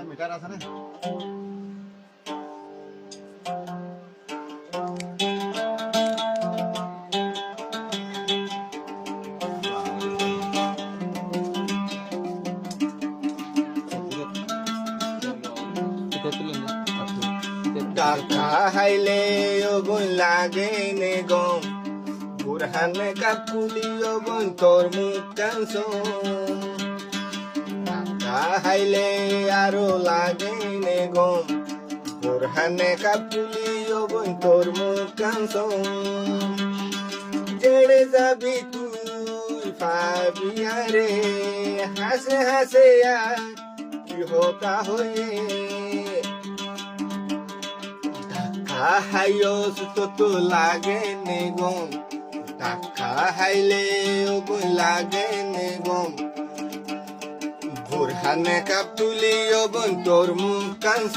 Metre আছে না? টাকা হাইলে অগুন লাগে নে গম বুরহানে কাকুলি অগুন তোর মুখ কাঁস টাকা হাইলে আরো লাগে নে গম বুরহানে কাকুলি অগুন তোর মুখ কাঁস জেড়ে যাবি তুই পাবি আরে হাসে হাসে আর কি হতা হয়ে হাইয়স তো লাগে নে গম টাকা হাইলে ওগুন লাগে নে গম বুরহানে কাপুলি ওগুন তোর মুখ কাঁস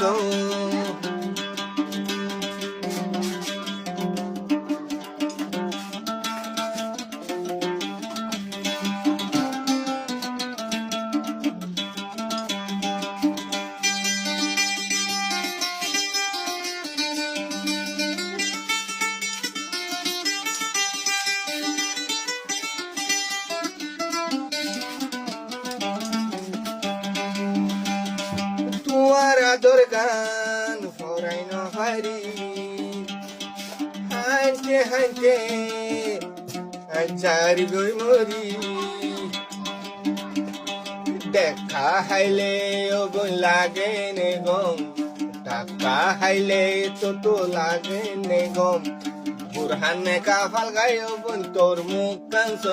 তোমার আদর গান ফরাই নহারি হাঁটে হাঁটে চারি গই মরি দেখা হাইলে ওগুন লাগে নে গম টাকা হাইলে তো লাগে নে গম বুরহানে কাফাল গাই ওগুন তোর মুখ কাঁস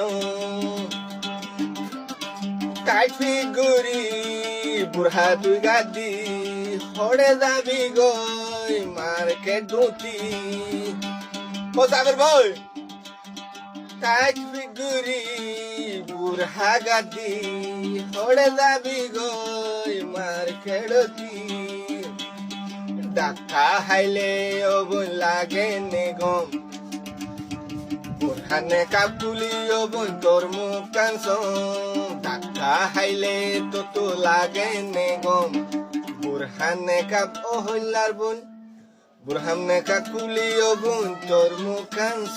কাইফি গুরি বুড়হা তুই গাদি হড়ে যাবি গই মার্কেট দুটি ও সাগর ভাই কাইফি গুরি বুড়হা গাদি হড়ে যাবি গই মার্কেট দুটি ডাকা হাইলে ওগুন লাগে নে গম বুরহানে কাকুলি ওগুন তোর মুখ কাঁস টাকা হাইলে তো লাগে নে গম বুরহানে কাপ ও হইলার বোন বুরহানে কাকুলি ওগুন তোর মুখ কাঁস